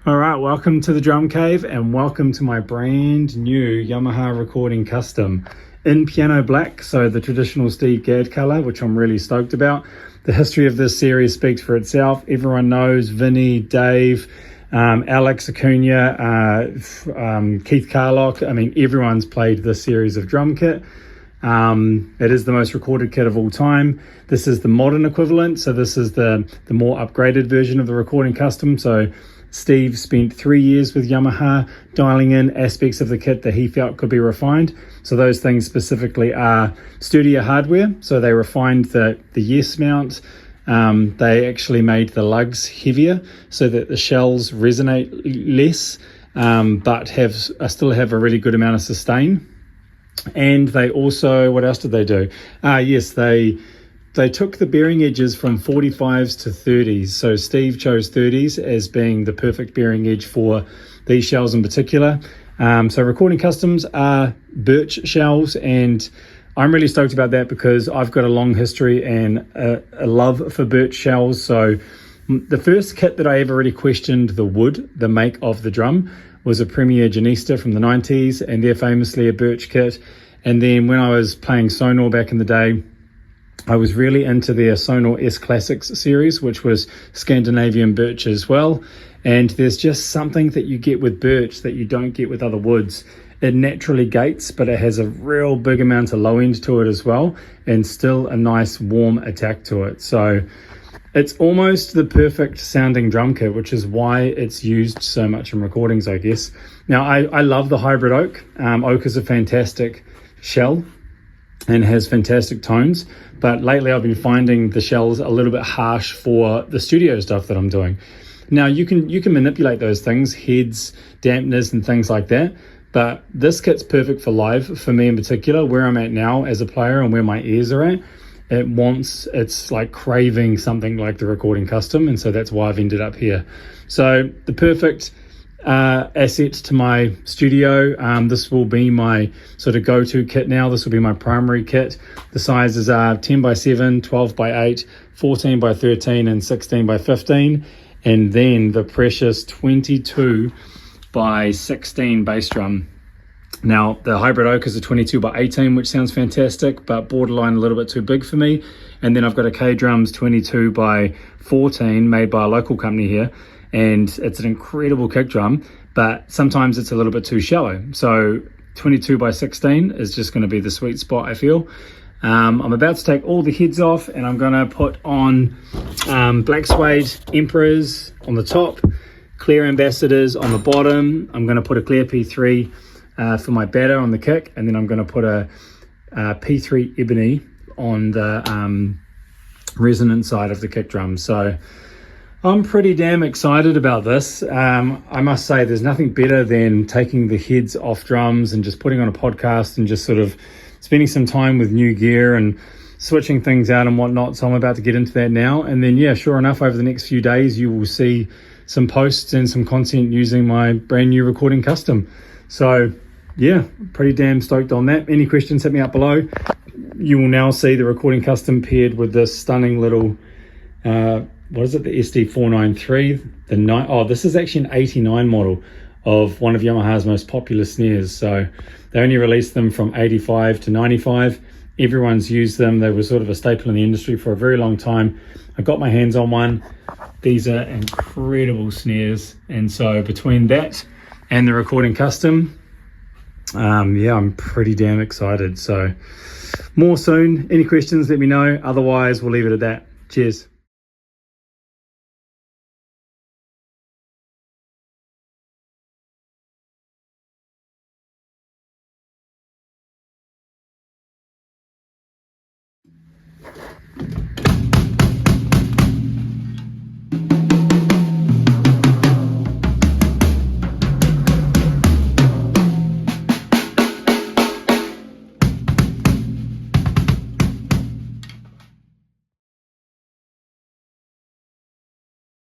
All right, welcome to the Drum Cave and welcome to my brand new Yamaha Recording Custom in piano black, so the traditional Steve Gadd color, which I'm really stoked about. The history of this series speaks for itself. Everyone knows Vinny, Dave, Alex Acuna, Keith Carlock. I mean, everyone's played this series of drum kit. It is the most recorded kit of all time. This is the modern equivalent, so this is the more upgraded version of the Recording Custom. So Steve spent 3 years with Yamaha dialing in aspects of the kit that he felt could be refined. So those things specifically are sturdier hardware. So they refined the yes mount. They actually made the lugs heavier so that the shells resonate less, but still have a really good amount of sustain. And they also, what else did they do? Yes, they took the bearing edges from 45s to 30s. So Steve chose 30s as being the perfect bearing edge for these shells in particular. So Recording Customs are birch shells, and I'm really stoked about that because I've got a long history and a love for birch shells. So the first kit that I ever really questioned the wood, the make of the drum, was a Premier Janista from the 90s, and they're famously a birch kit. And then when I was playing Sonor back in the day, I was really into their Sonor S Classics series, which was Scandinavian birch as well. And there's just something that you get with birch that you don't get with other woods. It naturally gates, but it has a real big amount of low end to it as well, and still a nice warm attack to it. So it's almost the perfect sounding drum kit, which is why it's used so much in recordings, I guess. Now, I love the hybrid oak. Oak is a fantastic shell and has fantastic tones, but lately I've been finding the shells a little bit harsh for the studio stuff that I'm doing. Now you can manipulate those things, heads, dampness and things like that, but this kit's perfect for live, for me in particular, where I'm at now as a player and where my ears are at. It's like craving something like the Recording Custom, and so that's why I've ended up here. So the perfect asset to my studio. This will be my sort of go-to kit now. This will be my primary kit. The sizes are 10 by 7, 12 by 8, 14 by 13 and 16 by 15, and then the precious 22 by 16 bass drum. Now the hybrid oak is a 22 by 18, which sounds fantastic, but borderline a little bit too big for me. And then I've got a K Drums 22 by 14 made by a local company here, and it's an incredible kick drum, but sometimes it's a little bit too shallow. So 22 by 16 is just going to be the sweet spot, I feel. I'm about to take all the heads off, and I'm going to put on black suede Emperors on the top, clear Ambassadors on the bottom. I'm going to put a clear P3 for my batter on the kick, and then I'm going to put a P3 Ebony on the resonant side of the kick drum. So I'm pretty damn excited about this. I must say there's nothing better than taking the heads off drums and just putting on a podcast and just sort of spending some time with new gear and switching things out and whatnot. So I'm about to get into that now. And then, yeah, sure enough, over the next few days, you will see some posts and some content using my brand new Recording Custom. So yeah, pretty damn stoked on that. Any questions, hit me up below. You will now see the Recording Custom paired with this stunning little, what is it, the SD493. This is actually an 89 model of one of Yamaha's most popular snares. So they only released them from 85 to 95. Everyone's used them. They were sort of a staple in the industry for a very long time. I got my hands on one. These are incredible snares. And so between that and the Recording Custom, yeah, I'm pretty damn excited. So more soon. Any questions, let me know. Otherwise, we'll leave it at that. Cheers.